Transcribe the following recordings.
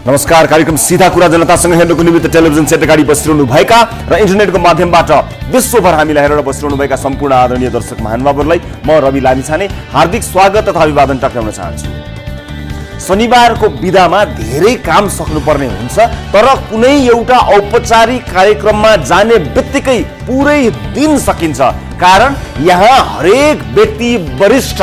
नमस्कार। कार्यक्रम सीधा कुरा जनतासँग हेर्नुको निमित्त टेलिभिजन सेट अगाडि बसिरहनु भएका र इन्टरनेटको माध्यमबाट विश्वभर हामीलाई हेरेर बसिरहनु भएका सम्पूर्ण आदरणीय दर्शक महानुभावहरूलाई म रवि लामिछाने हार्दिक स्वागत तथा अभिवादन टक्राउन चाहन्छु। शनिबारको बिदामा धेरै काम सक्नुपर्ने हुन्छ, तर कुनै एउटा औपचारिक कार्यक्रममा जाने बित्तिकै पुरै दिन सकिन्छ। कारण यहाँ हरेक व्यक्ति वरिष्ठ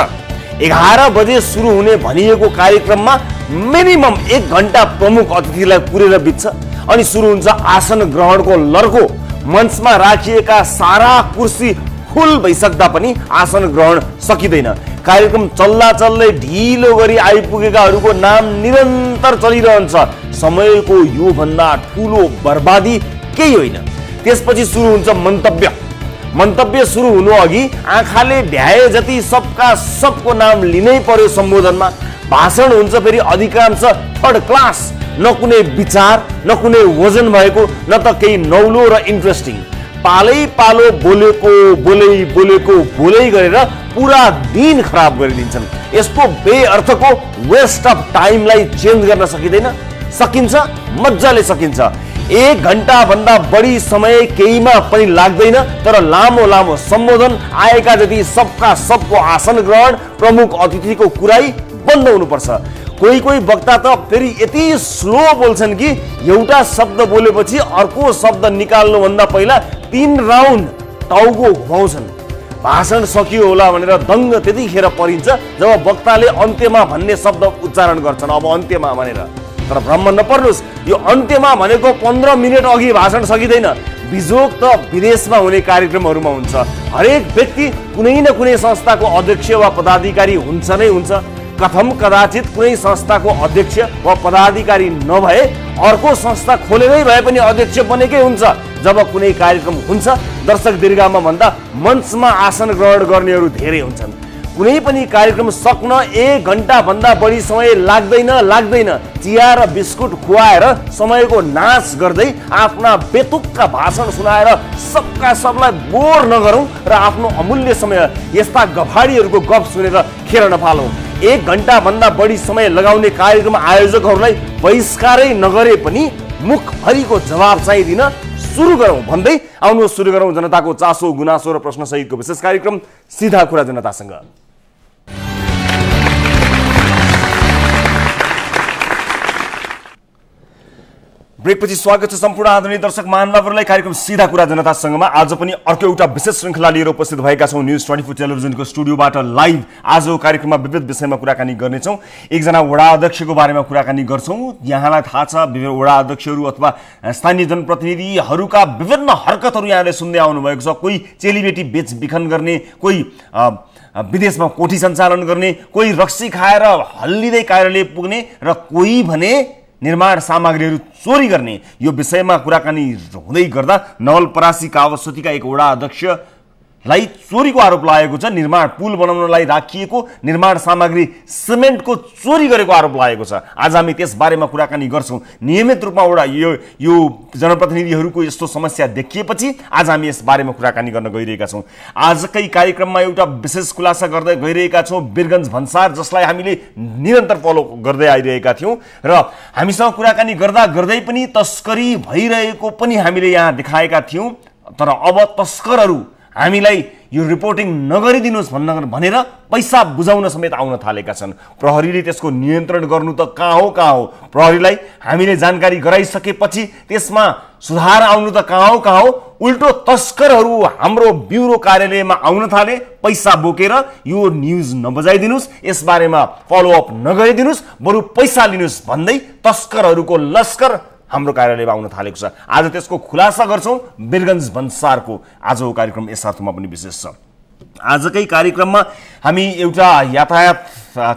11 बजे सुरु हुने भनिएको कार्यक्रममा मिनिमम 1 घण्टा प्रमुख अतिथिलाई पुरेर बित्छ अनि सुरु हुन्छ आसन ग्रहणको लर्को। मञ्चमा राखिएका सारा कुर्सी फुल भइसक्दा पनि आसन ग्रहण सकिँदैन। कार्यक्रम चल्दा चल्दै ढिलो गरी आइपुगेकाहरूको नाम निरन्तर चलिरहन्छ। समयको यो भन्दा ठुलो बर्बादी केही होइन। त्यसपछि सुरु हुन्छ मन्तव्य। मन्तव्य सुरु हुनु अघि आँखाले ढ्याए जति सबका सबको नाम लिनै पर्यो सम्बोधनमा। भाषण हुन्छ फेरि अधिकांश थर्ड क्लास, न कुनै विचार न कुनै वजन भएको, न त केही नौलो र इन्ट्रेस्टिङ। पालै पालो बोलेको बोलै गरेर पुरा दिन खराब गरिदिन्छन्। यस्तो बेअर्थको वेस्ट अफ टाइमलाई चेन्ज गर्न सकिँदैन? सकिन्छ, मजाले सकिन्छ। 1 घण्टा भन्दा बढी समय केहीमा पनि लाग्दैन, तर लामो लामो सम्बोधन, आएका जति सबका सबको आसन ग्रहण, प्रमुख अतिथिको कुराई बन्द हुनुपर्छ। कोही कोही वक्ता त फेरि यति स्लो बोल्छन् कि एउटा शब्द बोलेपछि अर्को शब्द निकाल्नुभन्दा पहिला 3 राउन्ड टाउको घुमाउँछन्। भाषण सकियो होला भनेर दङ्ग त्यतिखेर परिन्छ जब वक्ताले अन्त्यमा भन्ने शब्द उच्चारण गर्छन्। अब अन्त्यमा भनेर, तर भ्रम नपर्नुहोस्, यो अन्त्यमा भनेको 15 मिनेट अघि भाषण सकिँदैन। बिजोग त विदेशमा हुने कार्यक्रमहरूमा हुन्छ। हरेक व्यक्ति कुनै न कुनै संस्थाको अध्यक्ष वा पदाधिकारी हुन्छ नै हुन्छ। कथम कदाचित कुनै संस्थाको अध्यक्ष वा पदाधिकारी नभए अर्को संस्था खोलेरै भए पनि अध्यक्ष बनेकै हुन्छ। जब कुनै कार्यक्रम हुन्छ, दर्शक दीर्घामा भन्दा मञ्चमा आसन ग्रहण गर्नेहरू धेरै हुन्छन्। कुनै पनि कार्यक्रम सक्न 1 घण्टा भन्दा बढी समय लाग्दैन। चिया र बिस्कुट खुवाएर समयको नाश गर्दै आफ्ना बेतुक्का भाषण सुनाएर सबका सबलाई बोर नगरौँ र आफ्नो अमूल्य समय यस्ता गफाडीहरूको गफ सुनेर खेर नफालौँ। 1 घण्टा भन्दा बढी समय लगाउने कार्यक्रम आयोजकहरूलाई बहिष्कारै नगरे पनि मुखभरिको जवाब चाहिँ दिन सुरु गरौँ भन्दै आउनु सुरु गरौँ जनताको चासो गुनासो र प्रश्न सहितको विशेष कार्यक्रम सीधा कुरा जनतासँग। ब्रेकपछि स्वागत छ सम्पूर्ण आदरणीय दर्शक महानुभावहरूलाई कार्यक्रम सीधा कुरा जनतासँगमा। आज पनि अर्को एउटा विशेष श्रृङ्खला लिएर उपस्थित भएका छौँ न्युज 24 टेलिभिजनको स्टुडियोबाट लाइभ। आजको कार्यक्रममा विविध विषयमा कुराकानी गर्नेछौँ। एकजना वडा अध्यक्षको बारेमा कुराकानी गर्छौँ। यहाँलाई थाहा छ विभिन्न वडा अध्यक्षहरू अथवा स्थानीय जनप्रतिनिधिहरूका विभिन्न हरकतहरू यहाँले सुन्दै आउनुभएको छ। कोही चेलीबेटी बेचबिखन गर्ने, कोही विदेशमा कोठी सञ्चालन गर्ने, कोही रक्सी खाएर हल्लिँदै कार्यालय पुग्ने र कोही भने निर्माण सामग्रीहरू चोरी गर्ने। यो विषयमा कुराकानी हुँदै गर्दा नवलपरासी कावसतीका एक वडा अध्यक्षलाई चोरीको आरोप लागेको छ। निर्माण पुल बनाउनलाई राखिएको निर्माण सामग्री सिमेन्टको चोरी गरेको आरोप लागेको छ। आज हामी त्यस बारेमा कुराकानी गर्छौँ। नियमित रूपमा यो जनप्रतिनिधिहरूको यस्तो समस्या देखिएपछि आज हामी यस बारेमा कुराकानी गर्न गइरहेका छौँ। आजकै कार्यक्रममा एउटा विशेष खुलासा गर्दै गइरहेका छौँ वीरगञ्ज भन्सार, जसलाई हामीले निरन्तर फलो गर्दै आइरहेका थियौँ र हामीसँग कुराकानी गर्दै पनि तस्करी भइरहेको पनि हामीले यहाँ देखाएका थियौँ। तर अब तस्करहरू हामीलाई यो रिपोर्टिङ नगरिदिनुहोस् भनेर पैसा बुझाउन समेत आउन थालेका छन्। प्रहरीले त्यसको नियन्त्रण गर्नु त कहाँ हो। प्रहरीलाई हामीले जानकारी गराइसकेपछि त्यसमा सुधार आउनु त कहाँ हो। उल्टो तस्करहरू हाम्रो ब्युरो कार्यालयमा आउन थाले। पैसा बोकेर यो न्युज नबजाइदिनुहोस्, यसबारेमा फलोअप नगरिदिनुहोस्, बरु पैसा लिनुहोस् भन्दै तस्करहरूको लस्कर हाम्रो कार्यालयमा आउन थालेको छ। आज त्यसको खुलासा गर्छौँ वीरगञ्ज भन्सारको। आजको कार्यक्रम यस अर्थमा पनि विशेष छ। आजकै कार्यक्रममा हामी एउटा यातायात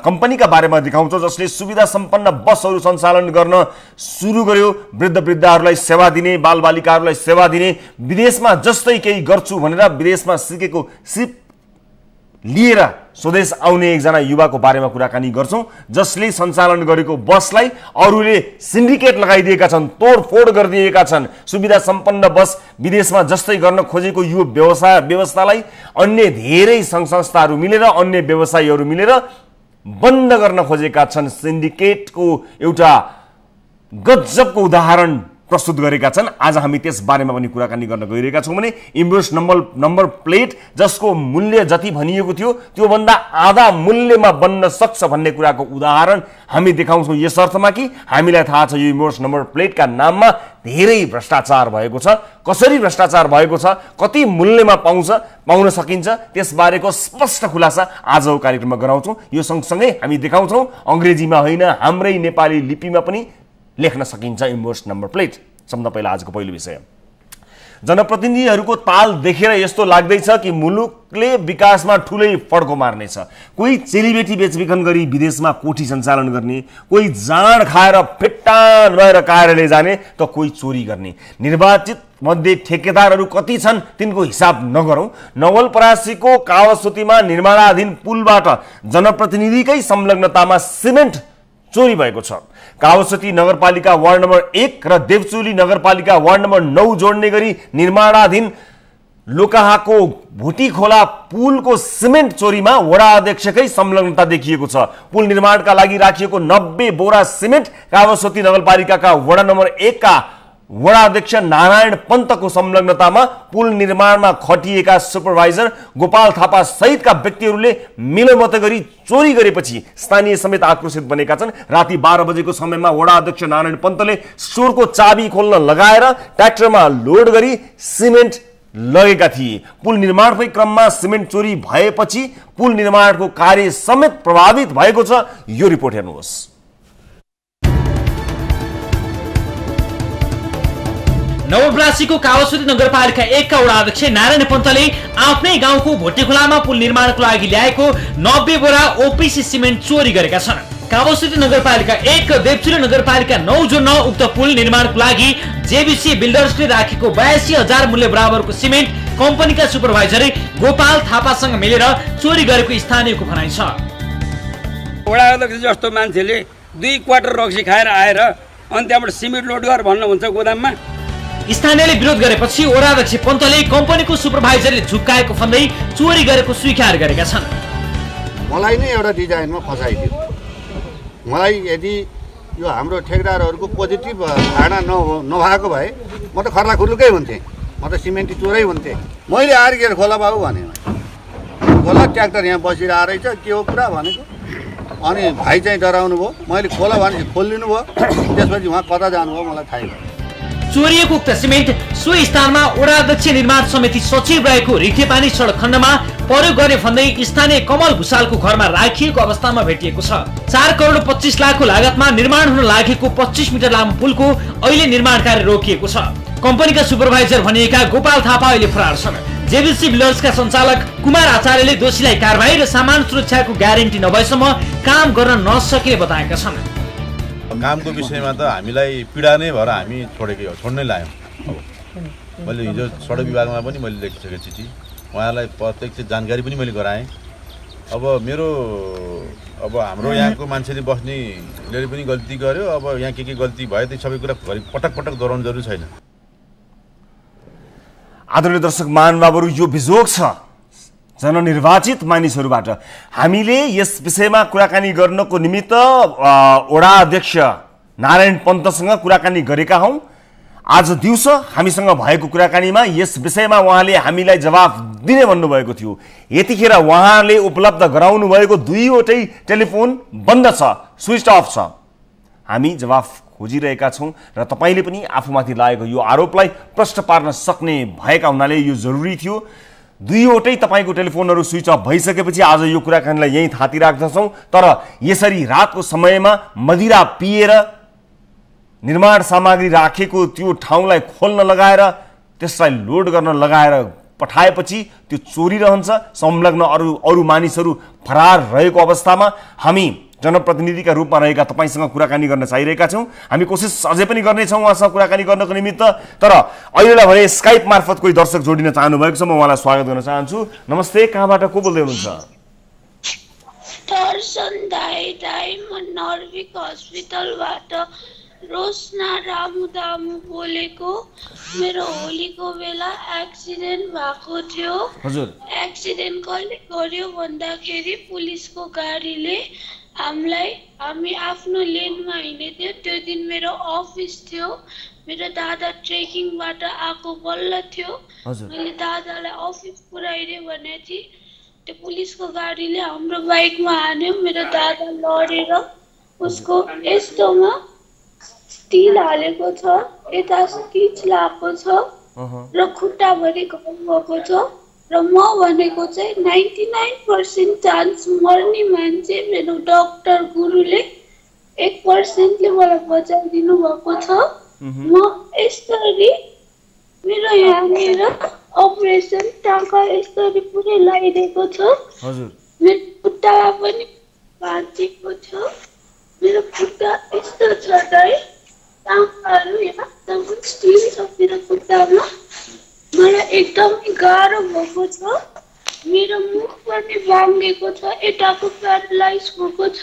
कम्पनीका बारेमा देखाउँछौँ जसले सुविधा सम्पन्न बसहरू सञ्चालन गर्न सुरु गर्यो। वृद्धहरूलाई सेवा दिने, बालबालिकाहरूलाई सेवा दिने। विदेशमा जस्तै केही गर्छु भनेर विदेशमा सिकेको सिप लिएर स्वदेश आउने एकजना युवाको बारेमा कुराकानी गर्छौँ जसले सञ्चालन गरेको बसलाई अरूले सिन्डिकेट लगाइदिएका छन्, तोडफोड गरिदिएका छन्। सुविधा सम्पन्न बस विदेशमा जस्तै गर्न खोजेको यो व्यवस्थालाई अन्य धेरै सङ्घ संस्थाहरू मिलेर, अन्य व्यवसायीहरू मिलेर बन्द गर्न खोजेका छन्। सिन्डिकेटको एउटा गजबको उदाहरण प्रस्तुत गरेका छन्। आज हामी त्यस बारेमा पनि कुराकानी गर्न गइरहेका छौँ भने इन्भोइस नम्बर प्लेट जसको मूल्य जति भनिएको थियो त्यो भन्दा आधा मूल्यमा बन्न सक्छ भन्ने कुराको उदाहरण हामी देखाउँछौँ यस अर्थमा कि हामीलाई थाहा छ यो इन्भोइस नम्बर प्लेटका नाममा धेरै भ्रष्टाचार भएको छ। कसरी भ्रष्टाचार भएको छ, कति मूल्यमा पाउन सकिन्छ त्यसबारेको स्पष्ट खुलासा आजको कार्यक्रममा गराउँछौँ। यो सँगसँगै हामी देखाउँछौँ अङ्ग्रेजीमा होइन हाम्रै नेपाली लिपिमा पनि लेख्न सकिन्छ इन्भोइस नम्बर प्लेट। सबभन्दा पहिला आजको पहिलो विषय, जनप्रतिनिधिहरूको ताल देखेर यस्तो लाग्दैछ कि मुलुकले विकासमा ठुलै फड्को मार्नेछ। कोही चेलीबेटी बेचबिखन गरी विदेशमा कोठी सञ्चालन गर्ने, कोही जाँड खाएर फिट्टान भएर कार्यालय जाने त कोही चोरी गर्ने। निर्वाचित मध्ये ठेकेदारहरू कति छन् तिनको हिसाब नगरौँ। नवलपरासीको कावासोतीमा निर्माणाधीन पुलबाट जनप्रतिनिधिकै संलग्नतामा सिमेन्ट चोरी भएको छ। कावासोती नगरपालिका वार्ड नम्बर 1 र देवचुली नगरपालिका वार्ड नम्बर 9 जोड्ने गरी निर्माणाधीन लोकाहाको भुटी खोला पुलको सिमेन्ट चोरीमा वडा अध्यक्षकै संलग्नता देखिएको छ। पुल निर्माणका लागि राखिएको 90 बोरा सिमेन्ट कावासोती नगरपालिकाका वडा नम्बर 1 का वडा अध्यक्ष नारायण पन्तको संलग्नतामा पुल निर्माणमा खटिएका सुपरभाइजर गोपाल थापा सहितका व्यक्तिहरूले मिलोमत गरी चोरी गरेपछि स्थानीय समेत आक्रोशित बनेका छन्। राति 12 बजेको समयमा वडा अध्यक्ष नारायण पन्तले स्टोरको चाबी खोल्न लगाएर ट्र्याक्टरमा लोड गरी सिमेन्ट लगेका थिए। पुल निर्माणकै क्रममा सिमेन्ट चोरी भएपछि पुल निर्माणको कार्य समेत प्रभावित भएको छ। यो रिपोर्ट हेर्नुहोस्। नवलपरासीको कावासोती नगरपालिका 1 का वडा अध्यक्ष नारायण पन्तले आफ्नै गाउँको भोटेखोलामा पुल निर्माणको लागि ल्याएको 90 बोरा ओपीसी सिमेन्ट चोरी गरेका छन्। कावासोती नगरपालिका 1 र देवचुली नगरपालिका 9 जोड्न उक्त पुल निर्माणको लागि जेबीसी बिल्डर्सले राखेको 82,000 मूल्य बराबरको सिमेन्ट कम्पनीका सुपरभाइजर गोपाल थापासँग मिलेर चोरी गरेको स्थानीयको भनाइ छ। वडा अध्यक्ष जस्तो मान्छेले 2 क्वार्टर रक्सी खाएर आएर अनि त्यहाँबाट सिमेन्ट लोड गर भन्नुहुन्छ गोदाममा। स्थानीयले विरोध गरेपछि वडा अध्यक्ष पन्तले कम्पनीको सुपरभाइजरले झुक्काएको भन्दै चोरी गरेको स्वीकार गरेका छन्। मलाई नै एउटा डिजाइनमा फसाइदियो। मलाई यदि यो हाम्रो ठेकेदारहरूको पोजिटिभ धारणा नभएको भए म त खर्ला खुर्लुकै हुन्थेँ, म त सिमेन्टी चोरै हुन्थेँ। मैले आर्केर खोला बाबु भने खोला ट्र्याक्टर यहाँ बसिरहेको रहेछ के हो कुरा भनेको। अनि भाइ चाहिँ डराउनु भयो। मैले खोला भनेपछि खोलिदिनु भयो। त्यसपछि उहाँ कता जानुभयो मलाई थाहै भयो। चोरिएको उक्त सिमेन्ट सो स्थानमा वडा अध्यक्ष निर्माण समिति सचिव रहेको रिठेपानी सडक खण्डमा प्रयोग गर्ने भन्दै स्थानीय कमल भुसालको घरमा राखिएको अवस्थामा भेटिएको छ। 4 करोड 25 लाखको लागतमा निर्माण हुन लागेको 25 मिटर लामो पुलको अहिले निर्माण कार्य रोकिएको छ। कम्पनीका सुपरभाइजर भनिएका गोपाल थापा अहिले फरार छन्। जेबीसी बिल्डर्सका सञ्चालक कुमार आचार्यले दोषीलाई कारबाही र सामान सुरक्षाको ग्यारेन्टी नभएसम्म काम गर्न नसकिने बताएका छन्। कामको विषयमा त हामीलाई पीडा नै भएर हामी छोड्नै लायौँ। अब मैले हिजो सडक विभागमा पनि मैले लेखिसकेको चिठी, उहाँलाई प्रत्यक्ष जानकारी पनि मैले गराएँ। अब हाम्रो यहाँको मान्छेले बस्नेले पनि गल्ती गर्यो। अब यहाँ के गल्ती भयो त्यो सबै कुरा पटक पटक दोहोऱ्याउनु जरुरी छैन। आदरणीय दर्शक महानुभावहरू, यो बिजोग छ जननिर्वाचित मानिसहरूबाट। हामीले यस विषयमा कुराकानी गर्नको निमित्त वडा अध्यक्ष नारायण पन्तसँग कुराकानी गरेका हौँ। आज दिउँसो हामीसँग भएको कुराकानीमा यस विषयमा उहाँले हामीलाई जवाफ दिने भन्नुभएको थियो। यतिखेर उहाँले उपलब्ध गराउनु भएको 2वटै टेलिफोन बन्द छ, स्विच अफ छ। हामी जवाफ खोजिरहेका छौँ र तपाईँले पनि आफूमाथि लागेको यो आरोपलाई प्रश्न पार्न सक्ने भएका हुनाले यो जरुरी थियो। 2वटै तपाईँको टेलिफोनहरू स्विच अफ भइसकेपछि आज यो कुराकानीलाई यहीँ थाती राख्दछौँ। तर यसरी रातको समयमा मदिरा पिएर निर्माण सामग्री राखेको त्यो ठाउँलाई खोल्न लगाएर त्यसलाई लोड गर्न लगाएर पठाएपछि त्यो चोरी रहन्छ। संलग्न अरू मानिसहरू फरार रहेको अवस्थामा हामी जनप्रतिनिधिका रूपमा रहेका तपाईँसँग कुराकानी गर्न चाहिरहेका छौँ। हामी कोसिस अझै पनि गर्नेछौँ उहाँसँग कुराकानी गर्नको निमित्त। तर अहिलेलाई भने स्काइप मार्फत कोही दर्शक जोडिन चाहनु भएको छ, म उहाँलाई स्वागत गर्न चाहन्छु। नमस्ते, कहाँबाट को बोल्दै हुनुहुन्छ? नर्विक हस्पिटलबाट रोशना रामुदामु बोलेको। मेरो होलीको बेला एक्सिडेन्ट भएको थियो। हजुर, एक्सिडेन्ट कसले गर्यो भन्दाखेरि पुलिसको गाडीले हामी आफ्नो लेनमा हिँडेथ्यो। त्यो दिन मेरो अफिस थियो। मेरो दादा ट्रेकिङबाट आएको बल्ल थियो। मैले दादालाई अफिस पुऱ्याइदिएँ भनेको थिएँ। त्यो पुलिसको गाडीले हाम्रो बाइकमा हान्यो। मेरो दादा लडेर उसको यस्तोमा स्टिल हालेको छ, यता स्टिच लागेको छ र खुट्टाभरि घाउ भएको छ। र म भनेको चाहिँ 99% चान्स मर्ने मान्छे मेरो डाक्टर गुरुले 1%ले मलाई बचाइदिनु भएको छ। म यसरी मेरो यहाँनिर अपरेसन टाँका यसरी पुरै लगाइदिएको छ। मेरो खुट्टामा पनि भाँचिएको छ। मेरो खुट्टा यस्तो छ दाइ, टाँकाहरू यहाँ सबै स्टिल छ मेरो खुट्टामा। मलाई एकदमै गाह्रो भएको छ। मेरो मुख पनि भाङ्गेको छ, यताको प्यारालाइज भएको छ,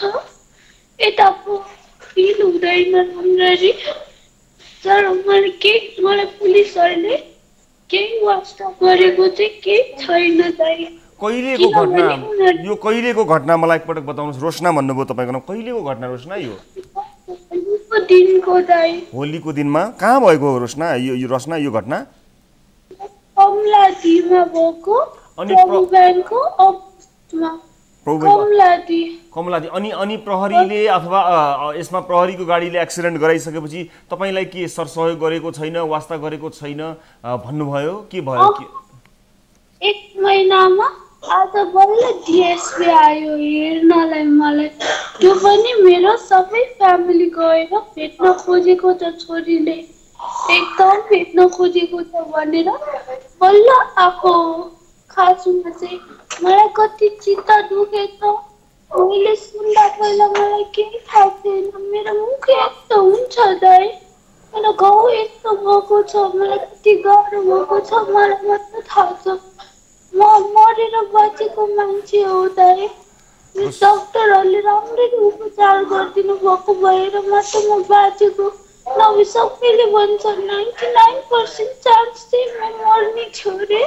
यताको फिल हुँदैन राम्ररी। तर मलाई पुलिसहरूले केही वास्ता गरेको चाहिँ केही छैन दाइ। कहिलेको घटना यो? कहिलेको घटना मलाई एकपटक बताउनुहोस्। रोशना भन्नुभयो तपाईँको नाम, कहिलेको घटना रोशना यो? होलीको दिनको दाइ। होलीको दिनमा कहाँ भएको रोशना यो रोशना यो घटना? कमलादीमा भएको, प्रभु ब्याङ्कको अफिसमा। कमलादी। अनि प्रहरीले अथवा यसमा प्रहरीको गाडीले एक्सिडेन्ट गराइसकेपछि तपाईँलाई के सरसहयोग गरेको छैन, वास्ता गरेको छैन भन्नुभयो? के भयो? 1 महिनामा आज बल्ल डिएसपी आयो हेर्नलाई मलाई। त्यो पनि मेरो सबै फ्यामिली गएर भेट्न खोजेको छ छोरीले, एकदम भेट्न खोजेको छ भनेर बल्ल आएको। खासमा चाहिँ मलाई कति चित्त दुखेको। मैले सुन्दा पहिला मलाई केही थाहा थिएन। मेरो मुख यस्तो हुन्छ दाइ, मेरो घाउ यस्तो भएको छ, मलाई कति गाह्रो भएको छ मलाई मात्र थाहा छ। म मरेर बाँचेको मान्छे हो दाइ। डक्टरहरूले राम्ररी उपचार गरिदिनु भएको भएर मात्र म बाँचेको। नभए सबैले भन्छ 99% चान्स चाहिँ म मर्ने छु रे,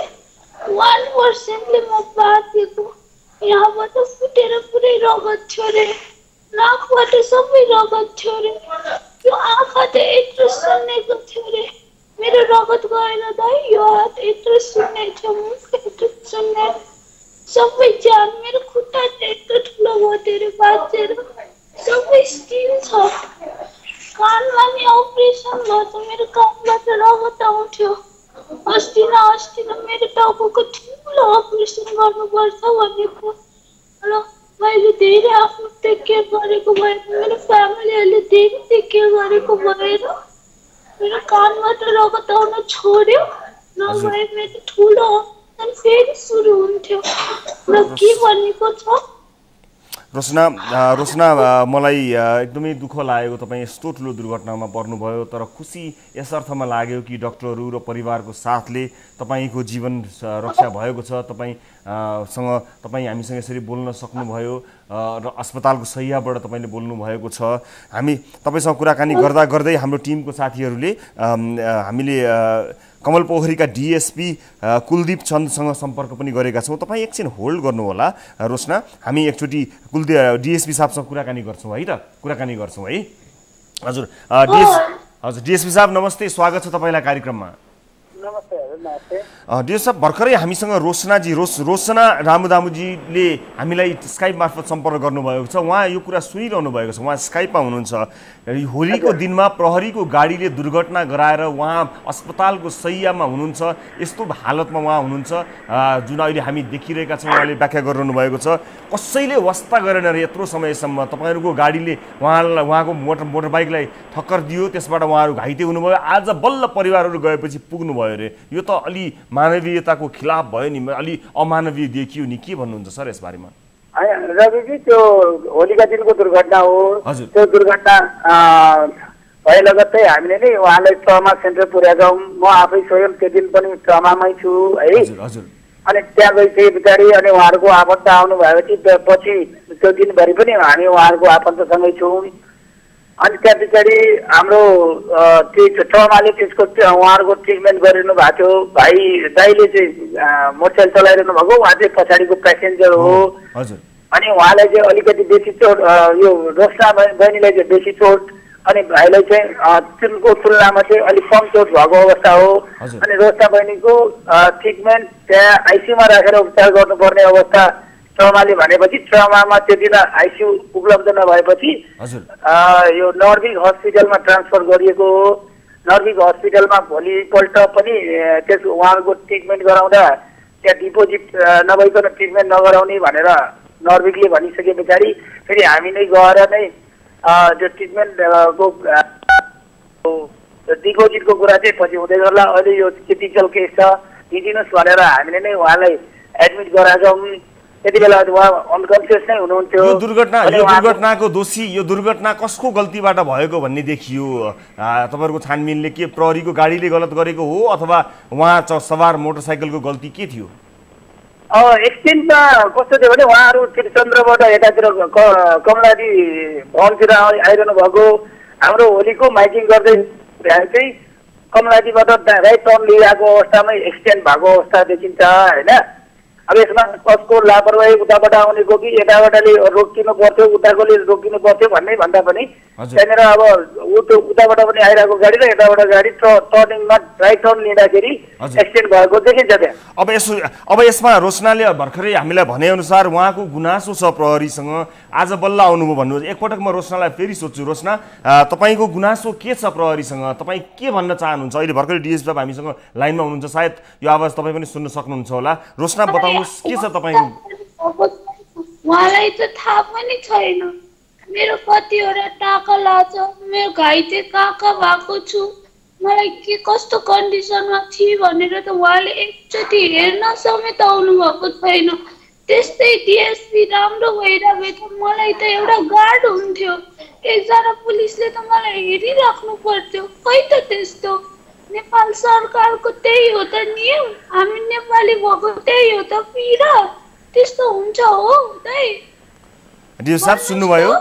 1%ले म बाँचेको। यहाँबाट फुटेर पुरै रगत थियो रे, नाकबाट सबै रगत थियो रे, यो आँखा त यत्रो सुन्नेको थियो रे, मेरो रगत गएर दाइ यो हात यत्रो सुन्ने थियो, मुख यत्रो सुन्ने, सबै जान मेरो खुट्टा यत्रो ठुलो भयो रे बाँचेर। सबै स्टिल छ। कानमा नि अपरेसन भयो त मेरो कानबाट रगत आउँथ्यो। अस्ति न मेरो टाउको ठुलो अपरेसन गर्नुपर्छ भनेको र मैले धेरै आफ्नो टेककेयर गरेको भएर, मेरो फ्यामिलीहरूले धेरै टेककेयर गरेको भएर मेरो कानबाट रगत आउन छोड्यो। नभए मेरो ठुलो अपरेसन फेरि सुरु हुन्थ्यो। र के भनेको छ रोशना मलाई एकदमै दुःख लागेको तपाईँ यस्तो ठुलो दुर्घटनामा पर्नुभयो। तर खुसी यस अर्थमा लाग्यो कि डाक्टरहरू र परिवारको साथले तपाईँको जीवन रक्षा भएको छ। तपाईँ हामीसँग यसरी बोल्न सक्नुभयो र अस्पतालको शैय्याबाट तपाईँले बोल्नु भएको छ। हामी तपाईँसँग कुराकानी गर्दा गर्दै हाम्रो टिमको साथीहरूले हामीले कमल पोखरीका डिएसपी कुलदीप चन्दसँग सम्पर्क पनि गरेका छौँ। तपाईँ एकछिन होल्ड गर्नुहोला रोशना, हामी एकचोटि डिएसपी साहबसँग कुराकानी गर्छौँ है त, कुराकानी गर्छौँ है। हजुर डिएसपी साहब नमस्ते, स्वागत छ तपाईँलाई कार्यक्रममा। नमस्ते हजुर, नमस्ते। डिएसपी साहब भर्खरै हामीसँग रोशना रामुदामुजीले हामीलाई स्काइप मार्फत सम्पर्क गर्नुभएको छ। उहाँ यो कुरा सुनिरहनु भएको छ, उहाँ स्काइपमा हुनुहुन्छ। होलीको दिनमा प्रहरीको गाडीले दुर्घटना गराएर उहाँ अस्पतालको शैय्यामा हुनुहुन्छ, यस्तो हालतमा उहाँ हुनुहुन्छ जुन अहिले हामी देखिरहेका छौँ। उहाँले व्याख्या गरिरहनु भएको छ कसैले वास्ता गरेन रे यत्रो समयसम्म, तपाईँहरूको गाडीले उहाँको मोटरबाइकलाई ठक्कर दियो, त्यसबाट उहाँहरू घाइते हुनुभयो। आज बल्ल परिवारहरू गएपछि पुग्नुभयो रे, यो त अलि मानवीयताको खिलाफ भयो नि, अलि अमानवीय देखियो नि। के भन्नुहुन्छ सर यसबारेमा? रविजी त्यो होलीका दिनको दुर्घटना हो। त्यो दुर्घटना भए लगत्तै हामीले नै उहाँलाई ट्रमा सेन्टर पुर्याएका हौँ। म आफै स्वयं त्यो दिन पनि ट्रमामै छु है। अनि त्यहाँ गइसके पछाडि अनि उहाँहरूको आफन्त आउनु भएपछि पछि त्यो दिनभरि पनि हामी उहाँहरूको आफन्तसँगै छौँ। अनि त्यहाँ पछाडि हाम्रो ट्रमाले त्यसको उहाँहरूको ट्रिटमेन्ट गरिरहनु भएको थियो। दाइले चाहिँ मोटरसाइकल चलाइरहनु भएको, उहाँ चाहिँ पछाडिको प्यासेन्जर हो। अनि उहाँलाई चाहिँ अलिकति बेसी चोट यो रोशना बहिनीलाई चाहिँ बेसी चोट अनि भाइलाई चाहिँ तिनको तुलनामा चाहिँ अलिक कम चोट भएको अवस्था हो अनि रोशना बहिनीको ट्रिटमेन्ट त्यहाँ आइसियुमा राखेर उपचार गर्नुपर्ने अवस्था ट्रमाले भनेपछि ट्रमामा त्यति नै आइसियु उपलब्ध नभएपछि यो नर्भिक हस्पिटलमा ट्रान्सफर गरिएको हो नर्भिक हस्पिटलमा भोलिपल्ट पनि त्यस उहाँको ट्रिटमेन्ट गराउँदा त्यहाँ डिपोजिट नभइकन ट्रिटमेन्ट नगराउने भनेर नर्भिकले भनिसके पछाडि फेरि हामी नै गएर नै त्यो ट्रिटमेन्टको डिपोजिटको कुरा चाहिँ पछि हुँदै गर्ला अहिले यो क्रिटिकल केस छ दिदिनुहोस् भनेर हामीले नै उहाँलाई एडमिट गराएका त्यति बेला उहाँ अनकन्सियस नै हुनुहुन्थ्यो यो दुर्घटनाको दोषी यो दुर्घटना कसको गल्तीबाट भएको भन्ने देखियो तपाईहरुको छानबिनले के प्रहरीको गाडीले गलत गरेको हो अथवा उहाँ सवार मोटरसाइकलको गल्ती के थियो एक्सटेन्टमा कस्तो थियो भने उहाँहरू त्रिचन्द्रबाट यतातिर कमलादी भवनतिर आइरहनु भएको हाम्रो होलीको माइकिङ गर्दै चाहिँ कमलादीबाट राइट टर्न लिइरहेको अवस्थामै एक्सटेन्ट भएको अवस्था देखिन्छ होइन अब यसमा कसको लापरवाही उताबाट आउनेको कि यताबाटले रोकिनु पर्थ्यो उताकोले रोकिनु पर्थ्यो भन्ने भन्दा पनि त्यहाँनिर अब उताबाट पनि आइरहेको गाडी र यताबाट गाडी टर्निङमा राइट टर्न लिँदाखेरि एक्सिडेन्ट भएको देखिन्छ त्यहाँ अब यसमा रोशनाले भर्खरै हामीलाई भनेअनुसार उहाँको गुनासो छ प्रहरीसँग आज बल्ल आउनुभयो भन्नुभयो एकपटक म रोशनालाई फेरि सोध्छु रोशना तपाईँको गुनासो के छ प्रहरीसँग तपाईँ के भन्न चाहनुहुन्छ अहिले भर्खरै डिएसपी साहब हामीसँग लाइनमा हुनुहुन्छ सायद यो आवाज तपाईँ पनि सुन्न सक्नुहुन्छ होला रोशना बताउनुहोस् के छ तपाईँको उहाँलाई त थाहा पनि छैन मेरो कतिवटा टाका लाग्छ मेरो घाइते कहाँ भएको छु मलाई के कस्तो कन्डिसनमा थिए भनेर त उहाँले एकचोटि हेर्न समेत आउनु भएको छैन त्यस्तै डिएसपी राम्रो भइरहेको त मलाई त एउटा गार्ड हुन्थ्यो एकजना पुलिसले त मलाई हेरिराख्नु पर्थ्यो खै त त्यस्तो नेपाल सरकारको त्यही हो त नियम हामी नेपाली भएको त्यही हो त पिरा त्यस्तो हुन्छ हो दाइ डिएसपी साहब सुन्नुभयो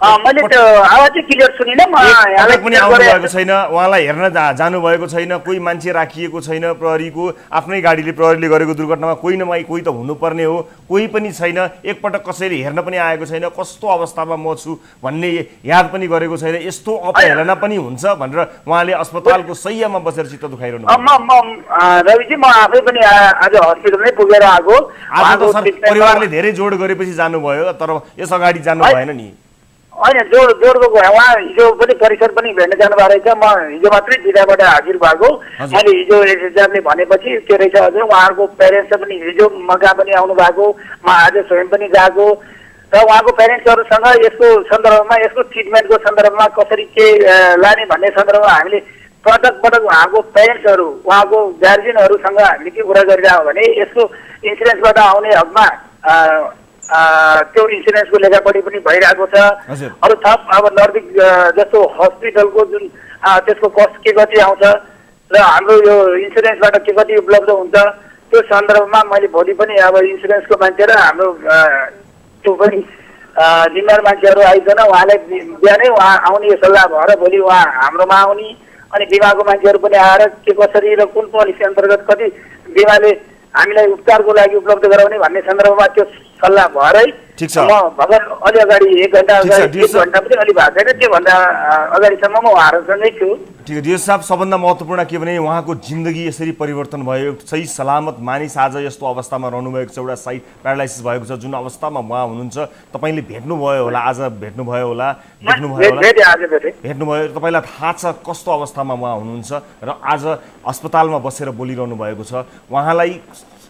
मैले त्यो आवाज चाहिँ क्लियर सुनिन म यहाँलाई पनि आउनु भएको छैन उहाँलाई हेर्न जानु भएको छैन कोही मान्छे राखिएको छैन प्रहरीको आफ्नै गाडीले प्रहरीले गरेको दुर्घटनामा कोही न कोही त हुनुपर्ने हो कोही पनि छैन एकपटक कसैले हेर्न पनि आएको छैन कस्तो अवस्थामा म छु भन्ने याद पनि गरेको छैन यस्तो अपहेलना पनि हुन्छ भनेर उहाँले अस्पतालको शय्यामा बसेर चित्त दुखाइरहनु रविजी म आफै पनि आज हस्पिटलमै पुगेर आएको आज त परिवारले धेरै जोड गरेपछि जानुभयो तर यस अगाडि जानु भएन नि होइन जोडको उहाँ हिजो पनि परिसर पनि भेट्न जानुभएको रहेछ म हिजो मात्रै जिल्लाबाट हाजिर भएको मैले हिजो एसएसआरले भनेपछि के रहेछ हजुर उहाँहरूको प्यारेन्ट्स पनि हिजो मका पनि आउनु भएको म आज स्वयं पनि गएको र उहाँको प्यारेन्ट्सहरूसँग यसको सन्दर्भमा यसको ट्रिटमेन्टको सन्दर्भमा कसरी के लाने भन्ने सन्दर्भमा हामीले पटक उहाँको प्यारेन्ट्सहरू उहाँको गार्जियनहरूसँग हामीले के कुरा गरिरहेको भने यसको इन्सुरेन्सबाट आउने हकमा त्यो इन्सुरेन्सको लेखापढी पनि भइरहेको छ अरू थप अब नर्भिक जस्तो हस्पिटलको जुन त्यसको कस्ट के कति आउँछ र हाम्रो यो इन्सुरेन्सबाट के कति उपलब्ध हुन्छ त्यो सन्दर्भमा मैले भोलि पनि अब इन्सुरेन्सको मान्छे र हाम्रो त्यो पनि जिम्मेवार मान्छेहरू आइकन उहाँलाई बिहानै उहाँ आउने सल्लाह भएर भोलि उहाँ हाम्रोमा आउने अनि बिमाको मान्छेहरू पनि आएर के कसरी र कुन पोलिसी अन्तर्गत कति बिमाले हामीलाई उपचारको लागि उपलब्ध गराउने भन्ने सन्दर्भमा त्यो सल्लाह भएरै म भर्खर अलि अगाडि 1 घण्टा अगाडि 1 घण्टा पनि अलि भएको छैन त्योभन्दा अगाडिसम्म म उहाँहरूसँगै छु ठिक है डिएस साहब सबभन्दा महत्त्वपूर्ण के भने उहाँको जिन्दगी यसरी परिवर्तन भयो सही सलामत मानिस आज यस्तो अवस्थामा रहनुभएको छ एउटा साइड प्यारालाइसिस भएको छ जुन अवस्थामा उहाँ हुनुहुन्छ तपाईँले भेट्नुभयो होला आज भेट्नुभयो होला देख्नुभयो होला भेट्नुभयो तपाईँलाई थाहा छ कस्तो अवस्थामा उहाँ हुनुहुन्छ र आज अस्पतालमा बसेर बोलिरहनु भएको छ उहाँलाई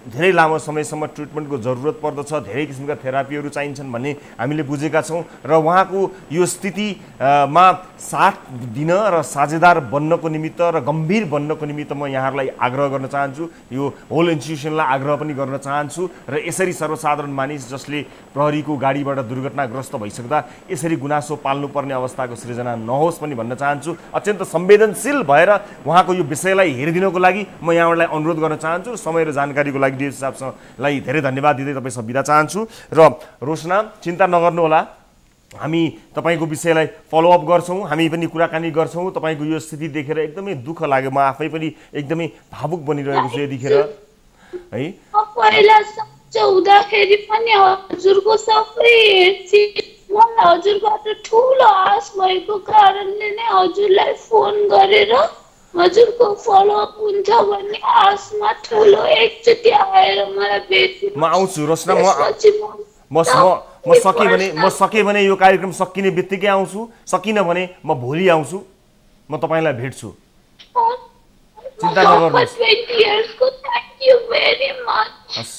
धेरै लामो समयसम्म ट्रिटमेन्टको जरुरत पर्दछ धेरै किसिमका थेरापीहरू चाहिन्छन् भन्ने हामीले बुझेका छौँ र उहाँको यो स्थितिमा साथ दिन र साझेदार बन्नको निमित्त र गम्भीर बन्नको निमित्त म यहाँहरूलाई आग्रह गर्न चाहन्छु यो होल इन्स्टिट्युसनलाई आग्रह पनि गर्न चाहन्छु र यसरी सर्वसाधारण मानिस जसले प्रहरीको गाडीबाट दुर्घटनाग्रस्त भइसक्दा यसरी गुनासो पाल्नुपर्ने अवस्थाको सृजना नहोस् पनि भन्न चाहन्छु अत्यन्त संवेदनशील भएर उहाँको यो विषयलाई हेरिदिनको लागि म यहाँहरूलाई अनुरोध गर्न चाहन्छु समय र जानकारीको लागि डिएस साहबलाई धेरै धन्यवाद दिँदै तपाईँ सब बिदा चाहन्छु र रोशना चिन्ता नगर्नुहोला हामी तपाईँको विषयलाई फलोअप गर्छौँ हामी पनि कुराकानी गर्छौँ तपाईँको यो स्थिति देखेर एकदमै दुःख लाग्यो म आफै पनि एकदमै भावुक बनिरहेको छु यतिखेर है बच्चा हुँदाखेरि पनि हजुरको सबै हेर्थे। मलाई हजुरबाट ठुलो आश भएको कारणले नै हजुरलाई फोन गरेर हजुरको फलोअप हुन्छ भन्ने आशमा ठुलो एकचोटि आएर मलाई भेट्नु। म आउँछु रोशना, म सके भने यो कार्यक्रम सकिने बित्तिकै आउँछु, सकिन भने म भोलि आउँछु, म तपाईलाई भेट्छु। चिन्ता नगर्नुहोस्।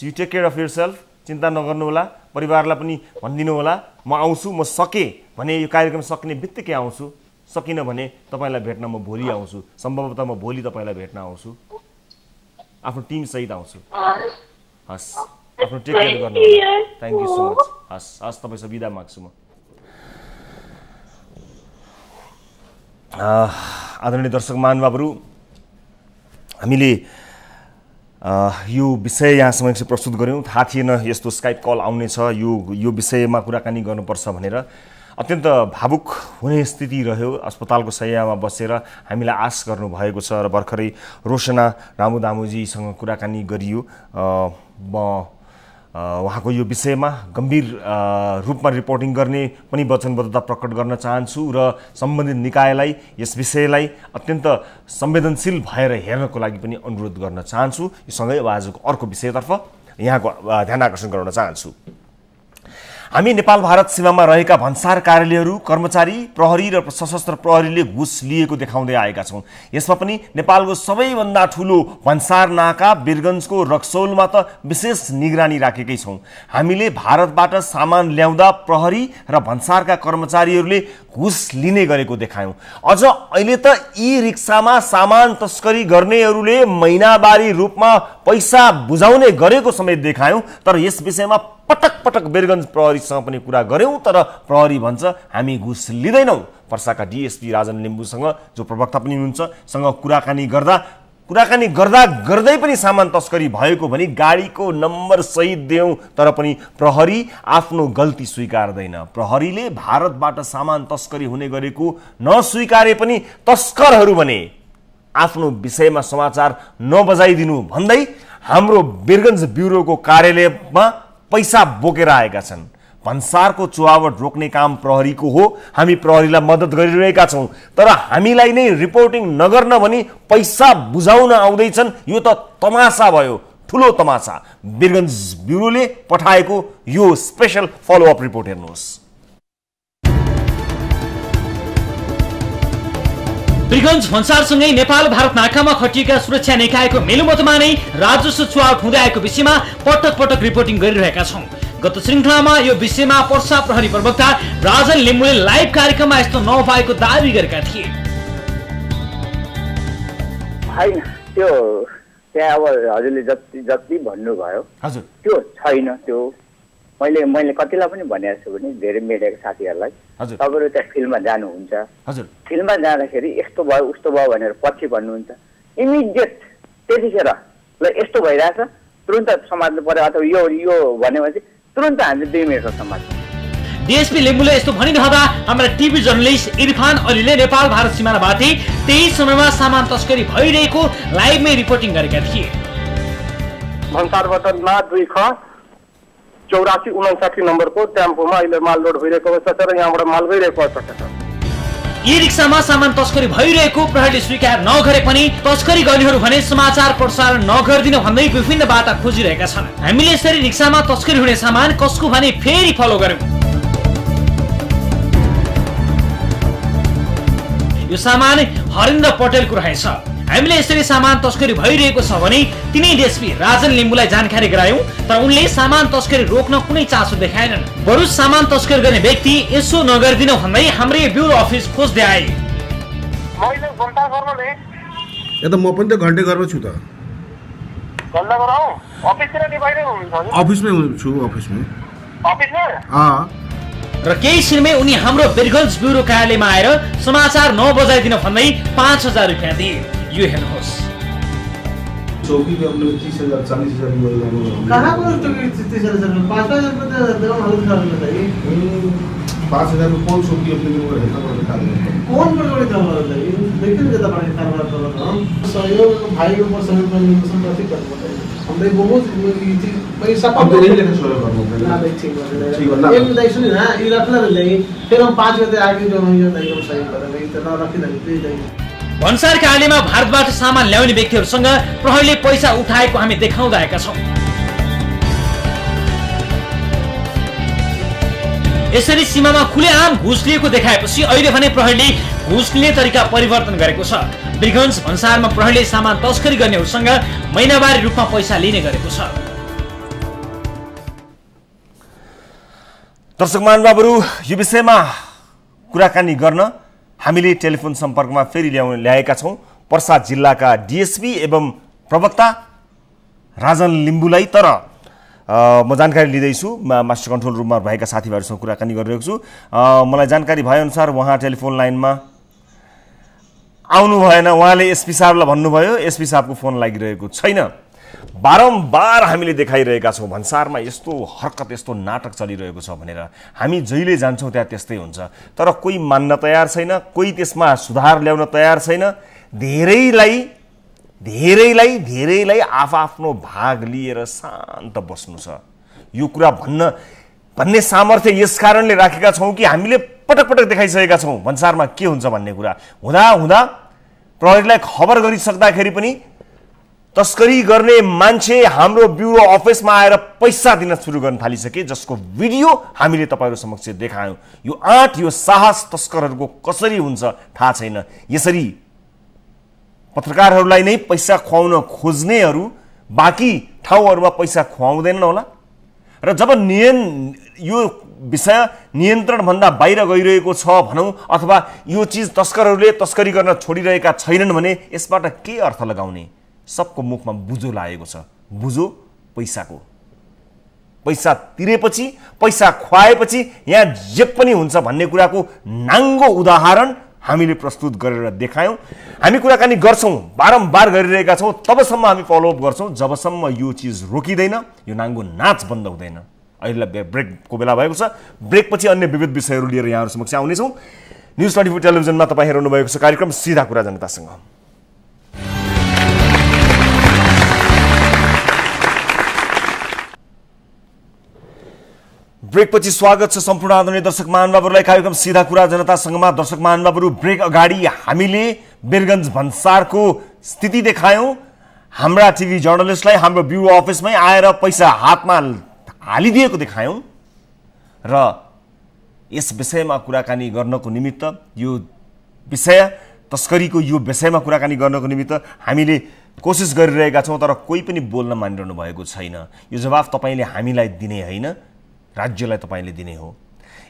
You take care of yourself. चिन्ता नगर्नु होला, परिवारलाई पनि भनिदिनु होला म आउँछु। म सके भने यो कार्यक्रम सकिने बित्तिकै आउँछु, सकिन भने तपाईलाई भेट्न म भोलि आउँछु। सम्भवतः म भोलि तपाईलाई भेट्न आउँछु, आफ्नो टिम सहित आउँछु। हस्, आफ्नो टेक केयर गर्नु होला। Thank you so much. हस् हस्, तपाईँसँग बिदा माग्छु म। आदरणीय दर्शक महानुभावहरू, हामीले यो विषय यहाँ समक्ष प्रस्तुत गऱ्यौँ। थाहा थिएन यस्तो स्काइप कल आउनेछ, यो विषयमा कुराकानी गर्नुपर्छ भनेर। अत्यन्त भावुक हुने स्थिति रह्यो। अस्पतालको शय्यामा बसेर हामीलाई आश गर्नुभएको छ र भर्खरै रोशना रामुदामुजीसँग कुराकानी गरियो। म उहाँको यो विषयमा गम्भीर रूपमा रिपोर्टिङ गर्ने पनि वचनबद्धता प्रकट गर्न चाहन्छु र सम्बन्धित निकायलाई यस विषयलाई अत्यन्त संवेदनशील भएर हेर्नको लागि पनि अनुरोध गर्न चाहन्छु। यो सँगै अब आजको अर्को विषयतर्फ यहाँको ध्यान आकर्षण गराउन चाहन्छु। हामी नेपाल भारत सीमामा रहेका भन्सार कार्यालयहरू, कर्मचारी, प्रहरी र सशस्त्र प्रहरीले घुस लिएको देखाउँदै आएका छौँ। यसमा पनि नेपालको सबैभन्दा ठुलो भन्सार नाका वीरगन्जको रक्सौलमा त विशेष निगरानी राखेकै छौँ। हामीले भारतबाट सामान ल्याउँदा प्रहरी र भन्सारका कर्मचारीहरूले घुस लिने गरेको देखायौँ। अझ अहिले त ई रिक्सामा सामान तस्करी गर्नेहरूले महिनावारी रूपमा पैसा बुझाउने गरेको समेत देखायौँ। तर यस विषयमा पटक पटक वीरगन्ज प्रहरीसँग पनि कुरा गऱ्यौँ, तर प्रहरी भन्छ हामी घुस लिँदैनौँ। पर्साका डिएसपी राजन लिम्बूसँग, जो प्रवक्ता पनि हुनुहुन्छ, सँग कुराकानी गर्दा गर्दै पनि सामान तस्करी भएको भनी गाडीको नम्बर सहित दियौँ, तर पनि प्रहरी आफ्नो गल्ती स्वीकार्दैन। प्रहरीले भारतबाट सामान तस्करी हुने गरेको नस्वीकारे पनि तस्करहरू भने आफ्नो विषयमा समाचार नबजाइदिनु भन्दै हाम्रो वीरगन्ज ब्युरोको कार्यालयमा पैसा बोकेर आएका छन्। भन्सारको चुहावट रोक्ने काम प्रहरीको हो, हामी प्रहरीलाई मद्दत गरिरहेका छौँ, तर हामीलाई नै रिपोर्टिङ नगर्न भनी पैसा बुझाउन आउँदैछन्। यो त तमासा भयो, ठुलो तमासा। वीरगन्ज ब्युरोले पठाएको यो स्पेशल फलोअप रिपोर्ट हेर्नुहोस्। वीरगन्ज भन्सारसँगै नेपाल भारत नाकामा खटिएका सुरक्षा निकायको मेलुमतमा नै राजस्व चुहावट हुँदै आएको विषयमा पटक पटक रिपोर्टिङ गरिरहेका छौँ। गत श्रृङ्खलामा यो विषयमा पर्सा प्रहरी प्रवक्ता राजन लिम्बूले लाइभ कार्यक्रममा यस्तो नभएको दावी गरेका थिए। होइन, त्यो त्यहाँ अब हजुरले जति भन्नुभयो हजुर त्यो छैन। त्यो मैले कतिलाई पनि भनेको छु भने धेरै मिडियाको साथीहरूलाई, तपाईँहरू त्यहाँ फिल्डमा जानुहुन्छ, फिल्डमा जाँदाखेरि यस्तो भयो उस्तो भयो भनेर पछि भन्नुहुन्छ। इमिडिएट त्यतिखेर ल यस्तो भइरहेछ तुरन्त समात्नु पर्यो, अथवा यो भनेपछि तुरन्त हामीले 2 मिनटको समात्छौँ। डिएसपी लिम्बूले यस्तो भनिरहँदा हाम्रा टिभी जर्नलिस्ट इरफान अलीले नेपाल भारत सीमानाबाटै त्यही समयमा सामान तस्करी भइरहेको लाइभमै रिपोर्टिङ गरेका थिए। भन्सारबाट ना 2 ख 8459 नम्बरको टेम्पोमा अहिले माल लोड भइरहेको अवस्था छ र यहाँबाट माल गइरहेको अवस्था छ। यी रिक्सामा सामान तस्करी भइरहेको प्रहरीले स्वीकार नगरे पनि तस्करी गर्नेहरू भने समाचार प्रसारण नगरिदिन भन्दै विभिन्न बाटा खोजिरहेका छन्। हामीले यसरी रिक्सामा तस्करी हुने सामान कसको भने फेरि फलो गर्यौं। यो सामान हरेन्द्र पटेलको रहेछ। हामीले यसरी सामान तस्करी भइरहेको छ भने तिनै डिएसपी राजन लिम्बूलाई जानकारी गरायौं, तर उनले सामान तस्करी रोक्न कुनै चासो देखाएनन्। बरु सामान तस्करी गर्ने व्यक्ति यसो नगरिदिन भन्दै हाम्रै ब्युरो अफिस खोज्दै आए। मैले घण्टा घरमा ले या त म पनि त घण्टे घरमा छु त। घण्टा घर आऊ अफिसतिर नि बाहिर हुनुहुन्छ? अफिसमै छु, अफिसमै। र केही छिनमै उनी हाम्रो वीरगन्ज ब्युरो कार्यालयमा आएर समाचार नबजाइदिन भन्दै 5000 रुपैयाँ दिए। यो हेर्नुहोस्। चौकी पे अपने 30,000 40,000 कहाँ को चौकी 30,000 5,000 रुपये देना हालत खराब होता है। 5,000 में कौन चौकी अपने में रहता है? कौन बड़े काम होता है? देखिए ज्यादा बड़े कारोबार कर रहा हूं। सहयोग भाई के ऊपर सहयोग करने की संपत्ति कर रहा है। हम भाई बहुत भाई सब अब नहीं लेकर सोया करना ना भाई ठीक है एक दाई सुनी ना ये रखना ले फिर हम 5 बजे आगे जो हम यो दाई को सही कर भाई त नराखिदैन प्लिज दाई। भन्सारका आलीमा भारतबाट सामान ल्याउने व्यक्तिहरूसँग प्रहरीले पैसा उठाएको हामी देखाउँदै आएका छौँ। यसरी सीमामा खुलेआम घुस लिएको देखाएपछि अहिले भने प्रहरीले घुस लिने तरिका परिवर्तन गरेको छ। वीरगञ्ज भन्सारमा प्रहरीले सामान तस्करी गर्नेहरूसँग महिनावारी रूपमा पैसा लिने गरेको छ। दर्शक महानुभावहरू, यो विषयमा कुराकानी गर्न हामीले टेलिफोन सम्पर्कमा फेरि ल्याएका छौँ पर्सा जिल्लाका डिएसपी एवं प्रवक्ता राजन लिम्बुलाई। तर म जानकारी लिँदैछु, मास्टर कन्ट्रोल रुममा भएका साथीभाइहरूसँग कुराकानी गरिरहेको छु। मलाई जानकारी भएअनुसार उहाँ टेलिफोन लाइनमा आउनु भएन। उहाँले एसपी साहबलाई भन्नुभयो एसपी साहबको फोन लागिरहेको छैन। बारम्बार हामीले देखाइरहेका छौँ भन्सारमा यस्तो हरकत यस्तो नाटक चलिरहेको छ भनेर। हामी जहिले जान्छौँ त्यहाँ त्यस्तै हुन्छ, तर कोही मान्न तयार छैन, कोही त्यसमा सुधार ल्याउन तयार छैन। धेरैलाई आफ्नो भाग लिएर शान्त बस्नु छ। यो कुरा भन्ने सामर्थ्य यस कारणले राखेका छौँ कि हामीले पटक पटक देखाइसकेका छौँ भन्सारमा के हुन्छ भन्ने कुरा। हुँदा प्रहरीलाई खबर गरिसक्दाखेरि पनि तस्करी गर्ने मान्छे हाम्रो ब्युरो अफिसमा आएर पैसा दिन सुरु गर्न थालिसके, जसको भिडियो हामीले तपाईँहरू समक्ष देखायौँ। यो आँट यो साहस तस्करहरूको कसरी हुन्छ थाहा छैन। यसरी पत्रकारहरूलाई नै पैसा खुवाउन खोज्नेहरू बाँकी ठाउँहरूमा पैसा खुवाउँदैनन् होला। र जब यो विषय नियन्त्रणभन्दा बाहिर गइरहेको छ भनौँ, अथवा यो चिज तस्करहरूले तस्करी गर्न छोडिरहेका छैनन् भने यसबाट के अर्थ लगाउने? सबको मुखमा बुझो लागेको छ। बुझो पैसाको, पैसा तिरेपछि पैसा खुवाएपछि यहाँ जे पनि हुन्छ भन्ने कुराको नाङ्गो उदाहरण हामीले प्रस्तुत गरेर देखायौँ। हामी कुराकानी गर्छौँ, बारम्बार गरिरहेका छौँ, तबसम्म हामी फलोअप गर्छौँ जबसम्म यो चिज रोकिँदैन, यो नाङ्गो नाच बन्द हुँदैन। अहिले ब्रेकको बेला भएको छ। ब्रेकपछि अन्य विविध विषयहरू लिएर यहाँहरू समक्ष आउनेछौँ। न्युज 24 टेलिभिजनमा तपाईँ हेर्नु भएको छ कार्यक्रम सिधा कुरा जनतासँग। ब्रेकपछि स्वागत छ सम्पूर्ण आदरणीय दर्शक महानुभावहरूलाई कार्यक्रम सिधा कुरा जनतासँगमा। दर्शक महानुभावहरू, ब्रेक अगाडि हामीले वीरगञ्ज भन्सारको स्थिति देखायौँ। हाम्रा टिभी जर्नलिस्टलाई हाम्रो ब्युरो अफिसमै आएर पैसा हातमा हालिदिएको देखायौँ र यस विषयमा कुराकानी गर्नको निमित्त, यो विषय तस्करीको यो विषयमा कुराकानी गर्नको निमित्त हामीले कोसिस गरिरहेका छौँ, तर कोही पनि बोल्न मानिरहनु भएको छैन। यो जवाफ तपाईँले हामीलाई दिने होइन, राज्यलाई तपाईँले दिने हो।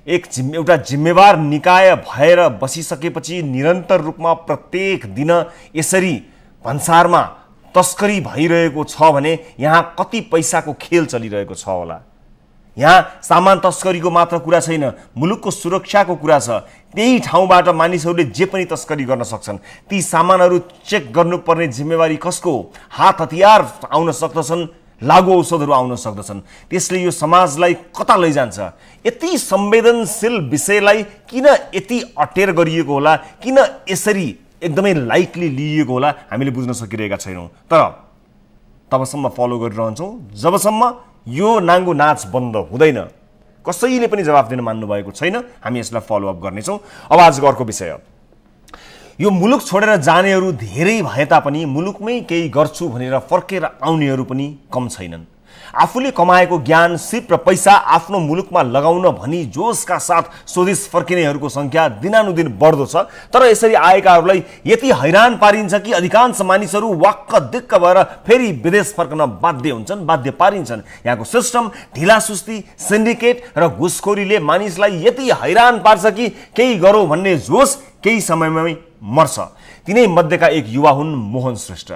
एउटा जिम्मेवार निकाय भएर बसिसकेपछि निरन्तर रूपमा प्रत्येक दिन यसरी भन्सारमा तस्करी भइरहेको छ भने यहाँ कति पैसाको खेल चलिरहेको छ होला। यहाँ सामान तस्करीको मात्र कुरा छैन, मुलुकको सुरक्षाको कुरा छ। त्यही ठाउँबाट मानिसहरूले जे पनि तस्करी गर्न सक्छन्। ती सामानहरू चेक गर्नुपर्ने जिम्मेवारी कसको? हात हतियार आउन सक्दछन्, लागु औषधहरू आउन सक्दछन्। त्यसले यो समाजलाई कता लैजान्छ? यति संवेदनशील विषयलाई किन यति अटेर गरिएको होला? किन यसरी एकदमै लाइटली लिइएको होला? हामीले बुझ्न सकिरहेका छैनौँ। तर तबसम्म फलो गरिरहन्छौँ जबसम्म यो नाङ्गो नाच बन्द हुँदैन। कसैले पनि जवाफ दिन मान्नु भएको छैन। हामी यसलाई फलोअप गर्नेछौँ। अब आजको अर्को विषय, यो मुलुक छोडेर जानेहरू धेरै भए तापनि मुलुकमै केही गर्छु भनेर फर्केर आउनेहरू पनि कम छैनन्। आफूले कमाएको ज्ञान, सिप र पैसा आफ्नो मुलुकमा लगाउन भनी जोसका साथ स्वदेश फर्किनेहरूको संख्या दिनानुदिन बढ्दो छ। तर यसरी आएकाहरूलाई यति हैरान पारिन्छ कि अधिकांश मानिसहरू वाक्क दिक्क भएर फेरि विदेश फर्कन बाध्य हुन्छन्, बाध्य पारिन्छन्। यहाँको सिस्टम, ढिलासुस्ती, सिन्डिकेट र घुसखोरीले मानिसलाई यति हैरान पार्छ कि केही गरौँ भन्ने जोस केही समयमै मर्छ। तिनै मध्येका एक युवा हुन् मोहन श्रेष्ठ।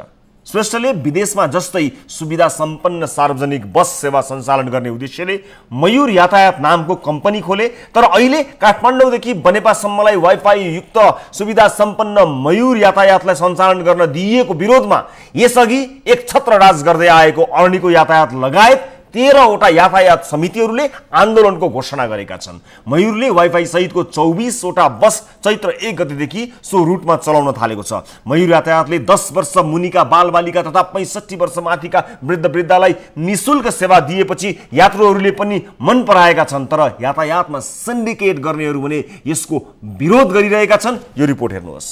श्रेष्ठले विदेशमा जस्तै सुविधा सम्पन्न सार्वजनिक बस सेवा सञ्चालन गर्ने उद्देश्यले मयूर यातायात नामको कम्पनी खोले। तर अहिले काठमाडौँदेखि बनेपासम्मलाई वाइफाई युक्त सुविधा सम्पन्न मयूर यातायातलाई सञ्चालन गर्न दिइएको विरोधमा यसअघि एक छत्रराज गर्दै आएको अरनिको यातायात लगायत 13वटा यातायात समितिहरूले आन्दोलनको घोषणा गरेका छन्। मयूरले वाइफाई सहितको 24वटा बस चैत्र 1 गतेदेखि सो रुटमा चलाउन थालेको छ। मयूर यातायातले 10 वर्ष मुनिका बालबालिका तथा 65 वर्ष माथिका वृद्धलाई निशुल्क सेवा दिएपछि यात्रुहरूले पनि मन पराएका छन्, तर यातायातमा सिन्डिकेट गर्नेहरू भने यसको विरोध गरिरहेका छन्। यो रिपोर्ट हेर्नुहोस्।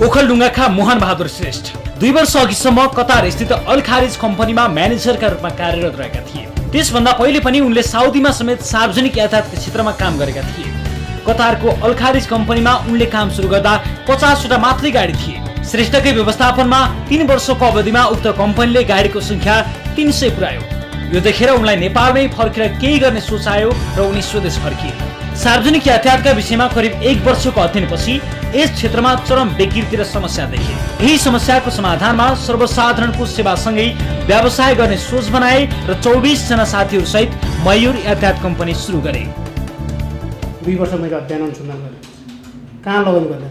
ओखलढुङ्गाका मोहन बहादुर श्रेष्ठ 2 वर्ष अघिसम्म कतार स्थित अल खारिज कम्पनीमा म्यानेजरका रूपमा कार्यरत रहेका थिए। त्यसभन्दा पहिले पनि उनले साउदीमा समेत सार्वजनिक यातायातको क्षेत्रमा काम गरेका थिए। कतारको अल खारिज कम्पनीमा उनले काम सुरु गर्दा 50वटा मात्रै गाडी थिए। श्रेष्ठकै व्यवस्थापनमा 3 वर्षको अवधिमा उक्त कम्पनीले गाडीको संख्या 300 पुर्यायो। यो देखेर उनलाई नेपालमै फर्केर केही गर्ने सोच आयो र उनी स्वदेश फर्किए। सार्वजनिक यातायातका विषयमा करिब 1 वर्षको अध्ययनपछि यस क्षेत्रमा चरम विकृति र समस्या देखे। यही समस्याको समाधानमा सर्वसाधारणको सेवासँगै व्यवसाय गर्ने सोच बनाए र 24 जना साथीहरू सहित मयूर यातायात कम्पनी सुरु गरे। 2 वर्ष मैले अध्ययन अनुसन्धान गरेँ। कहाँ लगन गर्ने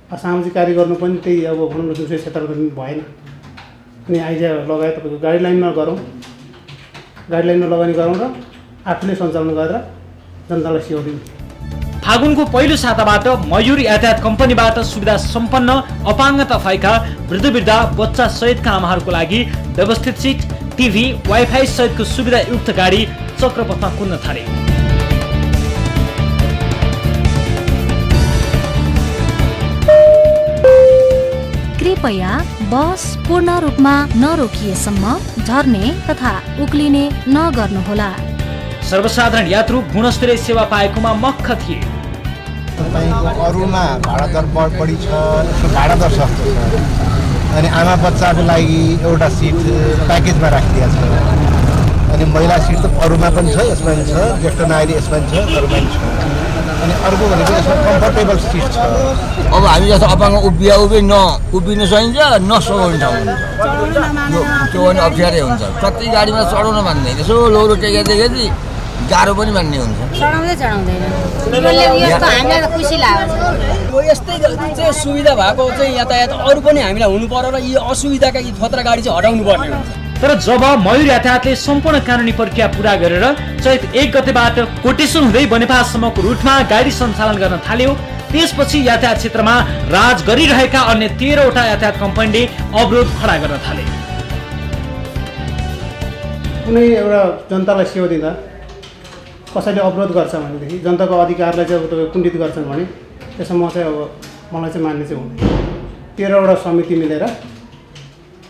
सामाजिक कार्य गर्नु पनि त्यही अब भनौँ न दुसरै क्षेत्रमा भएन। अनि आइडिया लगाए तपाईँको गाडी लाइनमा गरौँ, गाडी लाइनमा लगानी गरौँ र आफूले सञ्चालन गरेर जनतालाई सेवा दिउँ। फागुनको पहिलो साताबाट मयूर यातायात कम्पनीबाट सुविधा सम्पन्न अपाङ्गता भएका वृद्ध बच्चा सहितका आमाहरूको लागि व्यवस्थित सिट, टिभी, वाइफाई सहितको सुविधायुक्त गाडी चक्रपथमा कुद्न थाले। कृपया बस पूर्ण रूपमा नरोकिएसम्म झर्ने तथा उक्लिने नगर्नुहोला। सर्वसाधारण यात्रु गुणस्तरीय सेवा पाएकोमा मक्ख थिए। तपाईँको अरूमा भाडा दर बढी छ, यसको भाडा दर सस्तो छ। अनि आमा बच्चाको लागि एउटा सिट प्याकेजमा राखिदिएको छ। अनि महिला सिट त अरूमा पनि छ, यसमा पनि छ, ज्येष्ठ नागरिक यसमा पनि छ, अरूमा पनि छ। अनि अर्को भनेको यसमा कम्फर्टेबल सिट छ। अब हामी जस्तो अपाङ्ग उभिन सकिन्छ, नसगाउने ठाउँ हुन्छ, त्यो पनि अप्ठ्यारै हुन्छ। कति गाडीमा चढाउन मान्दैन, यसो लौरो टेकेदेखि गाह्रो पनि मान्ने हुन्छ। यस्तै चाहिँ सुविधा भएको चाहिँ यातायात अरू पनि हामीलाई हुनु पर्यो र यी असुविधाका यी खतरा गाडी चाहिँ हटाउनु पर्ने हुन्छ। तर जब मयूर यातायातले सम्पूर्ण कानुनी प्रक्रिया पूरा गरेर चैत 1 गतेबाट कोटेश्वर हुँदै बनेपासम्मको रुटमा गाडी सञ्चालन गर्न थाल्यो, त्यसपछि यातायात क्षेत्रमा राज गरिरहेका अन्य 13वटा यातायात कम्पनीले अवरोध खडा गर्न थाले। कुनै एउटा जनतालाई सेवा दिँदा कसैले अवरोध गर्छ भनेदेखि जनताको अधिकारलाई चाहिँ अब तपाईँ कुण्ठित गर्छन् भने त्यसमा चाहिँ अब मलाई चाहिँ मान्ने चाहिँ हुँदैन। 13वटा समिति मिलेर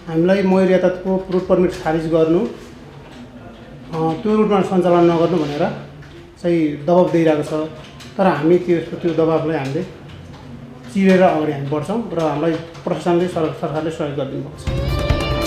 हामीलाई मयूर यातायातको रुट पर्मिट खारिज गर्नु, त्यो रुटमा सञ्चालन नगर्नु भनेर चाहिँ दबाब दिइरहेको छ। तर हामी त्यो दबाबलाई हामीले चिरेर अगाडि हामी बढ्छौँ र हामीलाई प्रशासनले सरकारले सहयोग गरिदिनुपर्छ।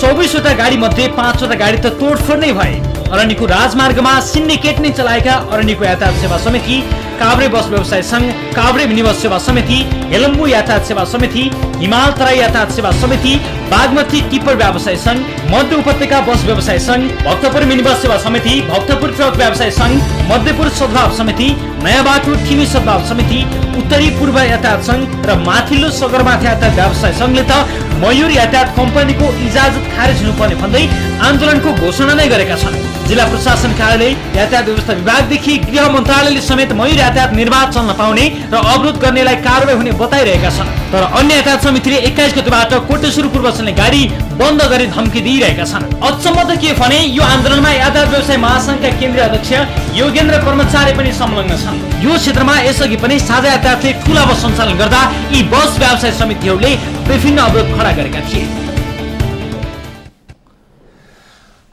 24वटा गाडी मध्ये 5वटा गाडी त तोडफोड नै भए। अरण्यको राजमार्गमा सिन्डिकेट नै चलाएका अरण्यको यातायात सेवा समिति, काभ्रे बस व्यवसाय संघ, काभ्रे मिनी बस सेवा समिति, हेलम्बु यातायात सेवा समिति, हिमाल तराई यातायात सेवा समिति, बागमती टिप्पर व्यवसाय संघ, मध्य उपत्यका बस व्यवसाय संघ, भक्तपुर मिनी बस सेवा समिति, भक्तपुर ट्रक व्यवसाय संघ, मध्यपुर सद्भाव समिति, नयाँ बाटो ठिमी सद्भाव समिति, उत्तरी पूर्व यातायात संघ र माथिल्लो सगरमाथा यातायात व्यवसाय संघले त मयूर यातायात कम्पनीको इजाजत खारेज हुनुपर्ने भन्दै आन्दोलनको घोषणा नै गरेका छन्। जिल्ला प्रशासन कार्यालय, यातायात व्यवस्था विभागदेखि गृह मन्त्रालयले समेत मयूर यातायात निर्बाध चल्न पाउने र अवरोध गर्नेलाई कारबाही हुने बताइरहेका छन्। तर अन्य यातायात समितिले 21 गतेबाट कोटेश्वर पूर्व चल्ने गाडी बन्द गर्ने धम्की दिइरहेका छन्। अचम्म त के भने यो आन्दोलनमा यातायात व्यवसाय महासंघका केन्द्रीय अध्यक्ष योगेन्द्र कर्मचारी पनि संलग्न छन्। यो क्षेत्रमा यसअघि पनि साझा यातायातले ठूला बस सञ्चालन गर्दा यी बस व्यवसाय समितिहरूले विभिन्न अवरोध खडा गरेका थिए।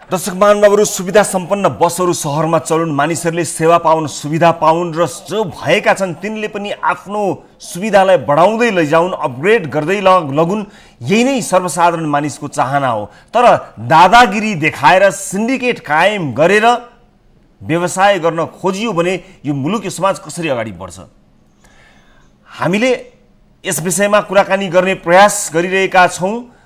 दर्शक महानुभावहरू, सुविधा सम्पन्न बसहरू सहरमा चलुन्, मानिसहरूले सेवा पाउन्, सुविधा पाउन् र जो भएका छन् तिनले पनि आफ्नो सुविधालाई बढाउँदै लैजाउन्, अपग्रेड गर्दै लगुन्, यही नै सर्वसाधारण मानिसको चाहना हो। तर दादागिरी देखाएर सिन्डिकेट कायम गरेर व्यवसाय गर्न खोजियो भने यो मुलुक, यो समाज कसरी अगाडि बढ्छ? हामीले यस विषयमा कुराकानी गर्ने प्रयास गरिरहेका छौँ।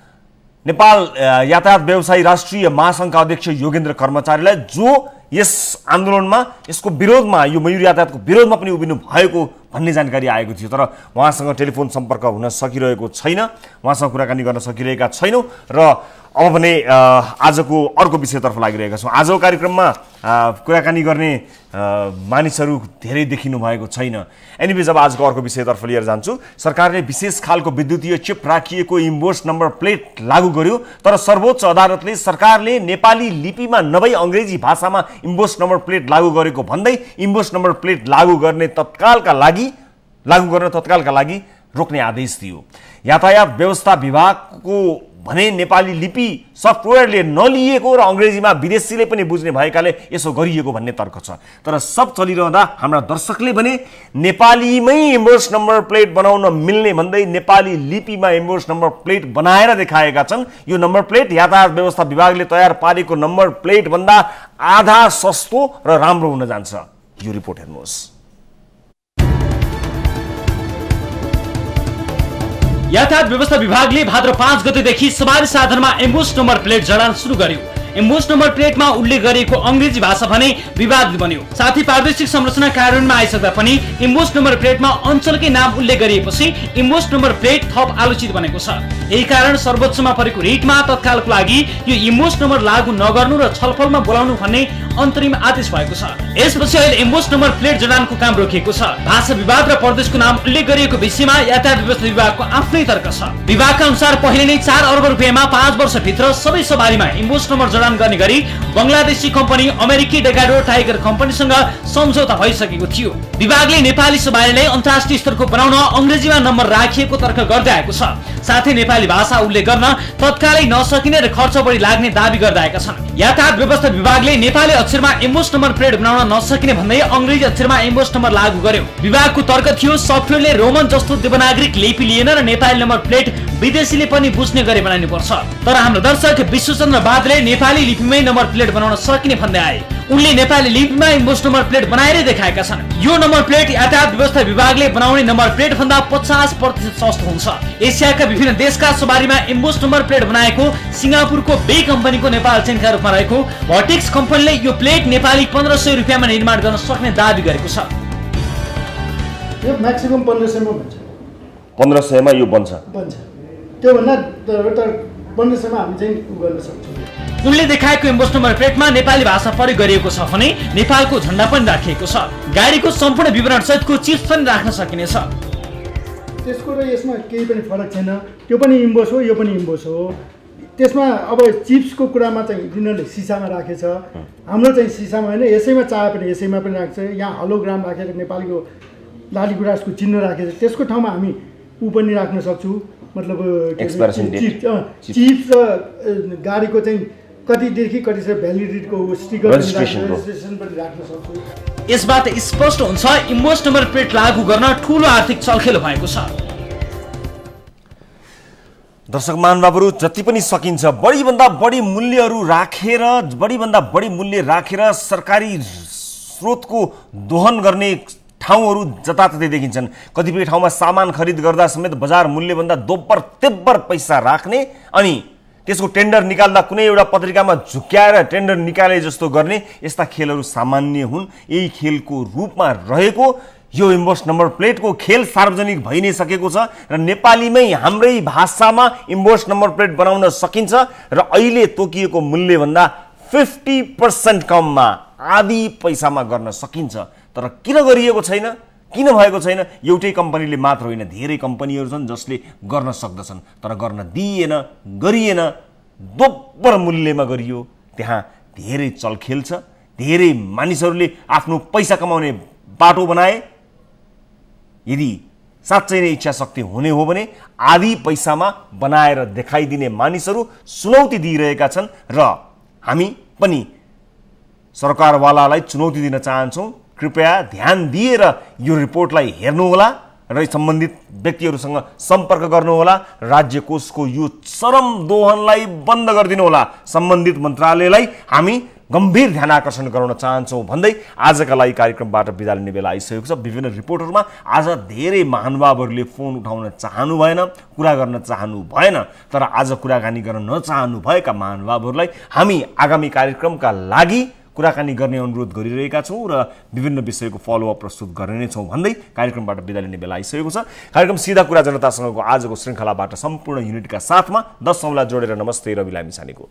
नेपाल यातायात व्यवसायी राष्ट्रिय महासंघका अध्यक्ष योगेन्द्र कर्मचारीलाई, जो यस आन्दोलनमा यसको विरोधमा यो मयूर यातायातको विरोधमा पनि उभिनु भएको भन्ने जानकारी आएको थियो। तर उहाँसँग टेलिफोन सम्पर्क हुन सकिरहेको छैन, उहाँसँग कुराकानी गर्न सकिरहेका छैनौँ र अब भने आजको अर्को विषयतर्फ लागिरहेका छौँ। आजको कार्यक्रममा कुराकानी गर्ने मानिसहरू धेरै देखिनु भएको छैन। एनिवेज अब आजको अर्को विषयतर्फ लिएर जान्छु। सरकारले विशेष खालको विद्युतीय चिप राखिएको इम्बोस नम्बर प्लेट लागू गर्यो, तर सर्वोच्च अदालतले सरकारले नेपाली लिपिमा नभई अङ्ग्रेजी भाषामा इम्बोस नम्बर प्लेट लागू गरेको भन्दै इम्बोस नम्बर प्लेट लागू गर्न तत्कालका लागि रोक्ने आदेश दियो। यातायात व्यवस्था विभागको भने नेपाली लिपि सफ्टवेयरले नलिएको र अङ्ग्रेजीमा विदेशीले पनि बुझ्ने भएकाले यसो गरिएको भन्ने तर्क छ। तर सब चलिरहँदा हाम्रा दर्शकले भने नेपालीमै इम्बोस नम्बर प्लेट बनाउन मिल्ने भन्दै नेपाली लिपिमा इम्बोस नम्बर प्लेट बनाएर देखाएका छन्। यो नम्बर प्लेट यातायात व्यवस्था विभागले तयार पारेको नम्बर प्लेट भन्दा आधा सस्तो र राम्रो हुन जान्छ। यो रिपोर्ट हेर्नुहोस्। यातायात व्यवस्था विभागले भाद्र 5 गतेदेखि सवारी साधनमा एम्बोस नम्बर प्लेट जडान सुरु गर्यो। एम्बोस नम्बर प्लेटमा उल्लेख गरिएको अङ्ग्रेजी भाषा भने विवादित बन्यो। साथै प्रादेशिक संरचना कार्यान्वयनमा आइसक्दा पनि एम्बोस नम्बर प्लेटमा अञ्चलकै नाम उल्लेख गरिएपछि एम्बोस नम्बर प्लेट थप आलोचित बनेको छ। यही कारण सर्वोच्चमा परेको रिटमा तत्कालको लागि यो एम्बोस नम्बर लागू नगर्नु र छलफलमा बोलाउनु भन्ने अन्तरिम आदेश भएको छ। यसपछि अहिले एम्बोस नम्बर प्लेट जडानको काम रोकिएको छ। भाषा विभाग र प्रदेशको नाम उल्लेख गरिएको विषयमा यातायात व्यवस्था विभागको आफ्नै तर्क छ। विभागका अनुसार पहिले नै 4 अर्ब रुपियाँमा 5 वर्षभित्र सबै सवारीमा एम्बोस नम्बर जडान गर्ने गरी बङ्गलादेशी कम्पनी अमेरिकी डेगाडो टाइगर कम्पनीसँग सम्झौता भइसकेको थियो। विभागले नेपाली सवारीलाई अन्तर्राष्ट्रिय स्तरको बनाउन अङ्ग्रेजीमा नम्बर राखिएको तर्क गर्दै आएको छ। साथै नेपाली भाषा उल्लेख गर्न तत्कालै नसकिने र खर्च बढी लाग्ने दाबी गर्दै आएका छन्। यातायात व्यवस्था विभागले नेपाली अक्षरमा एम्बोस नम्बर प्लेट बनाउन नसकिने भन्दै अङ्ग्रेजी अक्षरमा एम्बोस नम्बर लागू गर्यो। विभागको तर्क थियो सफ्टवेयरले रोमन जस्तो देवनागरिक लिपि लिएन र नेपाली नम्बर प्लेट विदेशीले पनि बुझ्ने गरी बनाउनु पर्छ। तर हाम्रो दर्शक विश्वचन्द्र बादले नेपाली लिपिमै नम्बर प्लेट बनाउन सकिने भन्दै आए। उनले नेपाली लिपिमा इम्बोस नम्बर प्लेट बनाएरै देखाएका छन्। यो नम्बर प्लेट यातायात व्यवस्था विभागले बनाउने नम्बर प्लेट भन्दा 50% सस्तो हुन्छ। एसियाका विभिन्न देशका सवारीमा इम्बोस नम्बर प्लेट बनाएको सिङ्गापुरको बे कम्पनीको नेपाल चेनका रूपमा रहेको भर्टेक्स कम्पनीले यो प्लेट नेपाली 1500 रुपियाँमा निर्माण गर्न सक्ने दाबी गरेको छ। यो म्याक्सिमम 1500 मा बन्छ। 1500 मा यो बन्छ। त्यो भन्दा 1500 मा हामी चाहिँ गर्न सक्छौँ। उनले देखाएको इम्बोस नम्बर प्लेटमा नेपाली भाषा प्रयोग गरिएको छ भने नेपालको झण्डा पनि राखिएको छ। गाडीको सम्पूर्ण विवरण सहितको चिप्स पनि राख्न सकिनेछ। त्यसको र यसमा केही पनि फरक छैन। त्यो पनि इम्बोस हो, यो पनि इम्बोस हो। त्यसमा अब चिप्सको कुरामा चाहिँ तिनीहरूले सिसामा राखेछ, हाम्रो चाहिँ सिसामा होइन, यसैमा चाहे पनि यसैमा पनि राख्छ। यहाँ हलोग्राम राखेर नेपालीको लाली गुराँसको चिन्ह राखेछ। त्यसको ठाउँमा हामी ऊ पनि राख्न सक्छौँ, मतलब चिप्स र गाडीको चाहिँ कतिदेखि कतिसम्म भ्यालिडिटीको स्टिकर रजिस्ट्रेसन पनि राख्न सक्छौँ। यसबाट स्पष्ट हुन्छ इम्बोस नम्बर प्लेट लागू गर्न ठूलो आर्थिक चलखेल भएको छ। दर्शक महानुभावहरू, जति पनि सकिन्छ बढीभन्दा बढी मूल्यहरू राखेर सरकारी स्रोतको दोहन गर्ने ठाउँहरू जताततै देखिन्छन्। कतिपय ठाउँमा सामान खरिद गर्दा समेत बजार मूल्यभन्दा दोब्बर तेब्बर पैसा राख्ने अनि त्यसको टेन्डर निकाल्दा कुनै एउटा पत्रिकामा झुक्क्याएर टेन्डर निकाले जस्तो गर्ने यस्ता खेलहरू सामान्य हुन्। यही खेलको रूपमा रहेको यो इम्बोस नम्बर प्लेटको खेल सार्वजनिक भइ नै सकेको छ र नेपालीमै हाम्रै भाषामा इम्बोस नम्बर प्लेट बनाउन सकिन्छ र अहिले तोकिएको मूल्यभन्दा 50% कममा आधी पैसामा गर्न सकिन्छ। तर किन गरिएको छैन, किन भएको छैन? एउटै कम्पनीले मात्र होइन, धेरै कम्पनीहरू छन् जसले गर्न सक्दछन् तर गर्न दिइएन, गरिएन। दोब्बर मूल्यमा गरियो। त्यहाँ धेरै चलखेल छ। धेरै मानिसहरूले आफ्नो पैसा कमाउने बाटो बनाए। यदि साँच्चै नै इच्छा शक्ति हुने हो भने आधी पैसामा बनाएर देखाइदिने मानिसहरू चुनौती दिइरहेका छन् र हामी पनि सरकारवालालाई चुनौती दिन चाहन्छौँ। कृपया ध्यान दिएर यो रिपोर्टलाई हेर्नुहोला र सम्बन्धित व्यक्तिहरूसँग सम्पर्क गर्नुहोला। राज्य कोषको यो चरम दोहनलाई बन्द गरिदिनुहोला। सम्बन्धित मन्त्रालयलाई हामी गम्भीर ध्यान आकर्षण गराउन चाहन्छौँ भन्दै आजका लागि कार्यक्रमबाट बिदा लिने बेला आइसकेको छ। विभिन्न रिपोर्टहरूमा आज धेरै महानुभावहरूले फोन उठाउन चाहनु भएन, कुरा गर्न चाहनु भएन। तर आज कुराकानी गर्न नचाहनु भएका महानुभावहरूलाई हामी आगामी कार्यक्रमका लागि कुराकानी गर्ने अनुरोध गरिरहेका छौँ र विभिन्न विषयको फलोअप प्रस्तुत गर्ने नै छौँ भन्दै कार्यक्रमबाट बिदा लिने बेला आइसकेको छ। कार्यक्रम सीधा कुरा जनतासँगको आजको श्रृङ्खलाबाट सम्पूर्ण युनिटका साथमा 10 औँला जोडेर नमस्ते रवि लामिछानेको।